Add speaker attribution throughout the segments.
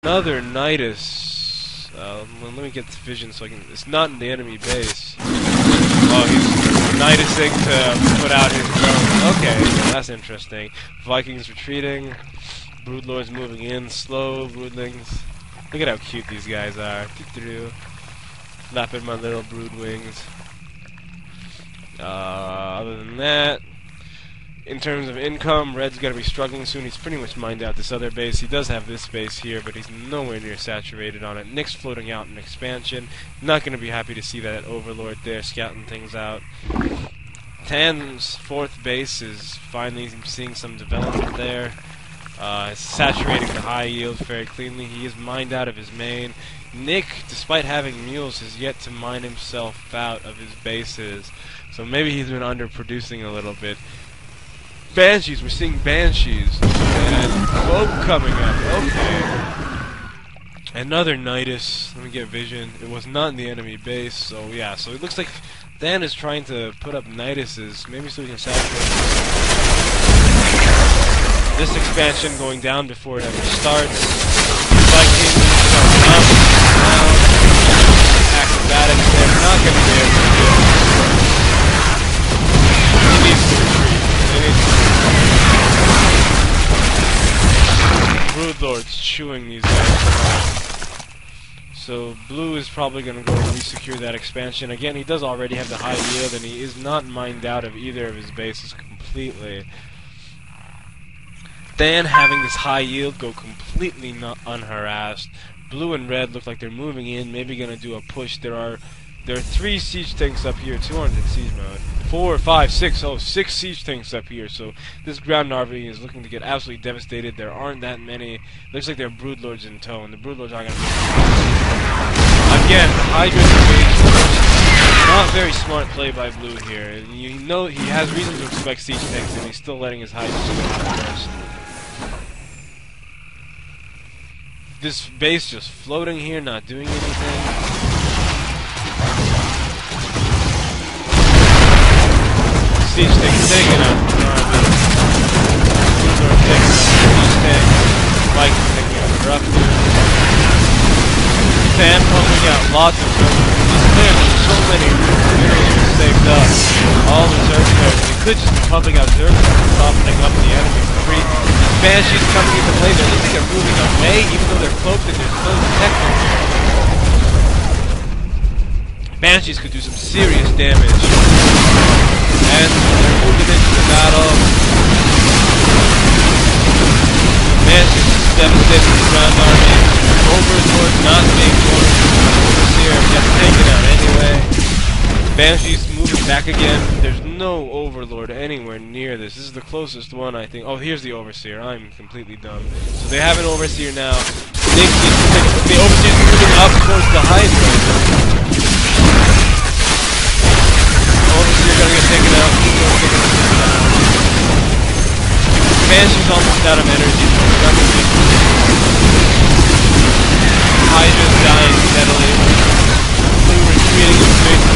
Speaker 1: Another Nidus. Let me get this vision so I can. It's not in the enemy base. Oh, he's Nidusing to put out his drone. Okay, yeah, that's interesting. Vikings retreating. Broodlords moving in. Slow broodlings. Look at how cute these guys are. Flapping my little brood wings. Other than that, in terms of income, Red's going to be struggling soon. He's pretty much mined out this other base. He does have this base here, but he's nowhere near saturated on it. Nick's floating out an expansion. Not going to be happy to see that Overlord there scouting things out. Tan's fourth base is finally seeing some development there. Saturating the high yield very cleanly. He is mined out of his main. Nick, despite having mules, has yet to mine himself out of his bases. So maybe he's been underproducing a little bit. Banshees, we're seeing Banshees. And Cloak coming up. Okay. Another Nidus. Let me get vision. It was not in the enemy base, so yeah. So it looks like Dan is trying to put up Niduses, maybe so he can saturate this expansion going down before it ever starts. Vikings going up, down. Acrobatics, they're not going to be able to do it. He needs to retreat. Broodlords chewing these guys. So blue is probably going to go re-secure that expansion. Again, he does already have the high yield, and he is not mined out of either of his bases completely. Dan having this high yield go completely unharassed. Blue and red look like they're moving in, maybe going to do a push. There are 3 siege tanks up here. 2 aren't in siege mode. 4, 5, 6. Oh, 6 siege tanks up here. So this ground army is looking to get absolutely devastated. There aren't that many. Looks like there are broodlords in tow, and the broodlords aren't going to be. Again, Hydra engaged. Not very smart play by blue here. You know he has reason to expect siege tanks, and he's still letting his Hydras go out first. This base just floating here, not doing anything. Siege tank taking out the army. Broodlord taking out the siege tank. Vikings taking out the Raptor. Fan pumping out lots of reserves. There's so many reserves saved up. All reserve players. They could just be pumping out reserves and softening up the enemy for free. Banshees coming into play. They look like they're moving away, even though they're cloaked and there's no detector here. Banshees could do some serious damage. And they're moving into the battle. Banshees devastating the ground army. Overlord not being forced. Overseer gets taken out anyway. Banshees moving back again. There's no Overlord anywhere near this. This is the closest one, I think. Oh, here's the Overseer. I'm completely dumb. So they have an Overseer now. The Overseer is moving up towards the Hydra. Overseer gonna get taken out. Banshee's almost out of energy. Hydra's dying steadily. Blue retreating in space.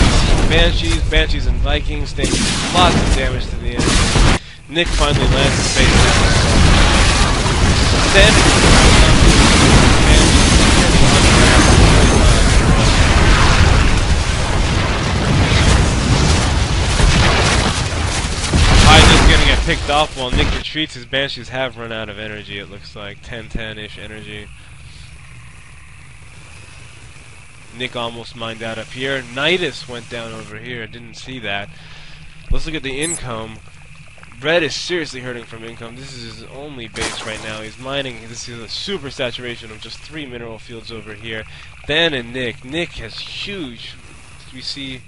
Speaker 1: Banshees and Vikings taking lots of damage to the enemy. Nick finally lands his base down. Hydra's gonna get picked off while Nick retreats. His Banshees have run out of energy, it looks like. 10-10-ish energy. Nick almost mined out up here. Nidus went down over here. Didn't see that. Let's look at the income. Red is seriously hurting from income. This is his only base right now. He's mining. This is a super saturation of just 3 mineral fields over here. Dan and Nick. Nick has huge. We see.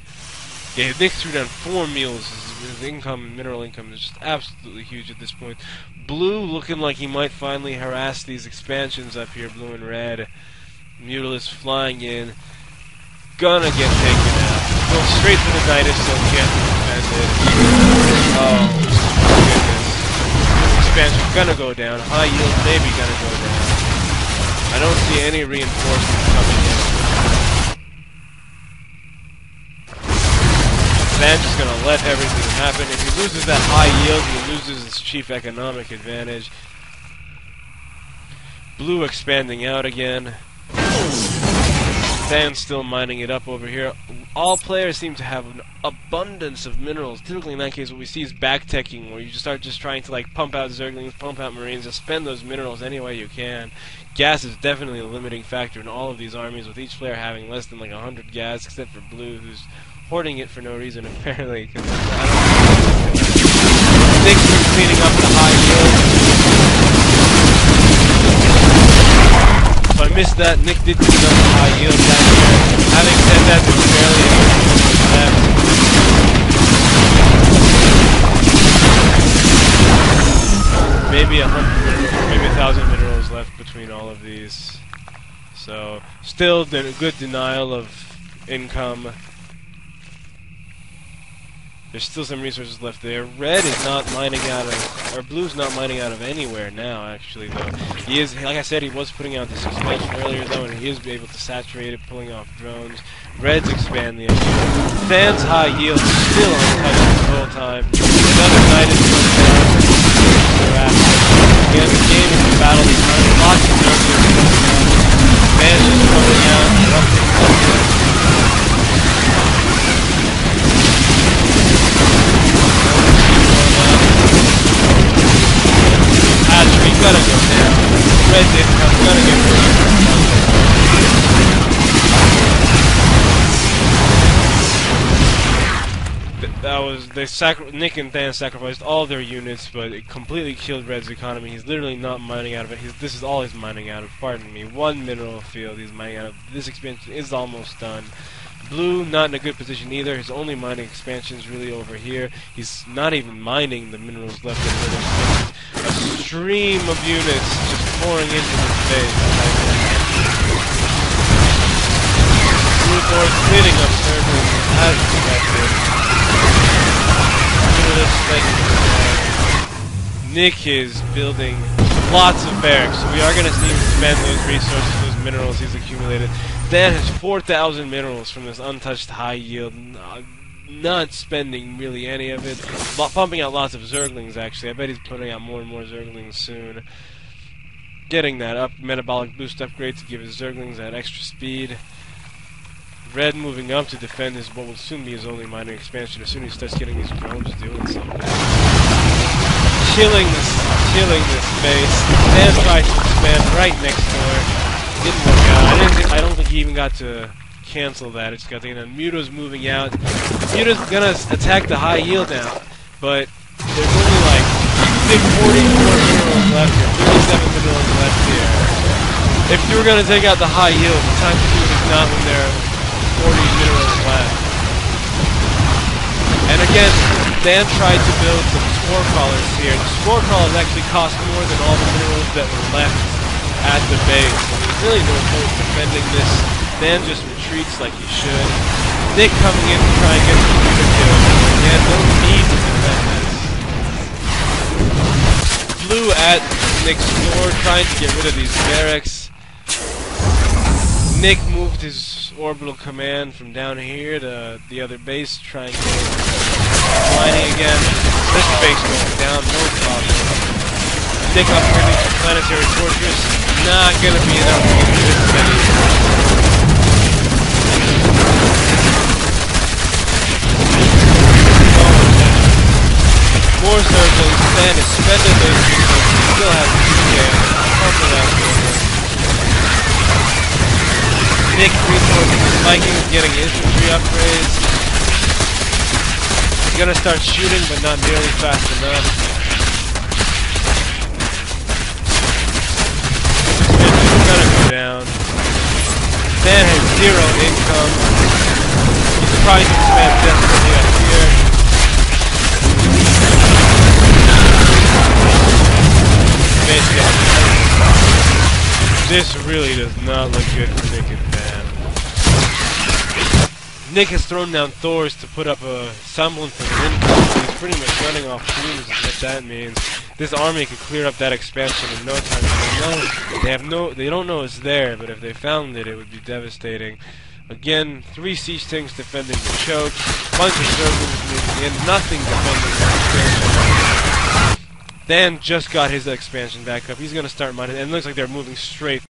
Speaker 1: Yeah, Nick threw down 4 mules. His income, mineral income, is just absolutely huge at this point. Blue looking like he might finally harass these expansions up here. Blue and red. Mutalisk flying in. Gonna get taken out. Go straight to the Nidus, so can't defend it. Oh, goodness. Expansion gonna go down. High yield maybe gonna go down. I don't see any reinforcements coming in. Van's just gonna let everything happen. If he loses that high yield, he loses his chief economic advantage. Blue expanding out again. Dan's still mining it up over here. All players seem to have an abundance of minerals. Typically in that case what we see is back-teching, where you just start trying to like pump out Zerglings, pump out Marines, just spend those minerals any way you can. Gas is definitely a limiting factor in all of these armies, with each player having less than like 100 gas, except for Blue, who's hoarding it for no reason apparently. Nick's been cleaning up the high yield. So I missed that. Nick did clean up the high yield back there. Having said that, there's barely any left. Maybe 100, maybe 1,000 minerals left between all of these. So still a good denial of income. There's still some resources left there. Red is not mining out of, or Blue's not mining out of anywhere now, actually, though. He is, like I said, he was putting out this expansion earlier, though, and he is able to saturate it, pulling off drones. Red's expanding. Dan's high yield is still untouched this whole time. Another knight is going down. Again, the game is a battle. He's running lots of nerves. Dan's just running out, erupting. We gotta go down. Red income, gotta get rid of that was Nick and Dan sacrificed all their units, but it completely killed Red's economy. He's literally not mining out of it. This is all he's mining out of. Pardon me. One mineral field he's mining out of. This expansion is almost done. Blue, not in a good position either. His only mining expansion is really over here. He's not even mining the minerals left in the a stream of units just pouring into this base. Blue Board's cleaning up Zerglings as expected. Nick is building lots of barracks, so we are going to see him spend those resources, those minerals he's accumulated. Dan has 4,000 minerals from this untouched high yield, not spending really any of it, pumping out lots of Zerglings actually. I bet he's putting out more and more Zerglings soon. Getting that metabolic boost upgrade to give his Zerglings that extra speed. Red moving up to defend his what will soon be his only mining expansion as soon as he starts getting these drones doing something. Killing this base. Dan tries to expand right next door. Didn't work out. I don't think he even got to cancel that. It's got the Muta's moving out. Muta's gonna attack the high yield now, but there's only like 44 minerals left here, 37 minerals left here. If you were gonna take out the high yield, the time to do it is not when there are 40 minerals left. And again, Dan tried to build some spore crawlers here. The spore crawlers actually cost more than all the minerals that were left at the base. So there's really no point defending this. Dan just retreats like he should. Nick coming in to try and get some Muta kills. Dan, no need to defend this. Blue at Nick's door, trying to get rid of these barracks. Nick moved his orbital command from down here to the other base, trying to get mining again. This base going down, no problem. Nick upgrading to planetary fortress, not gonna be enough to get rid of many. More Zerglings, Dan is spending those resources, he still has 2K, pumping out forward. Nick reinforcing his Vikings, getting infantry upgrades. He's gonna start shooting, but not nearly fast enough. He's gonna go down. Dan has 0 income. He's trying to expand desperately up here. This really does not look good for Nick and Dan. Nick has thrown down Thors to put up a semblance of an income. He's pretty much running off fumes is what that means. This army could clear up that expansion in no time. They don't know it's there, but if they found it, it would be devastating. Again, 3 siege tanks defending the choke, bunch of Zerglings moving in, nothing defending the expansion. Dan just got his expansion back up. He's going to start mining, and it looks like they're moving straight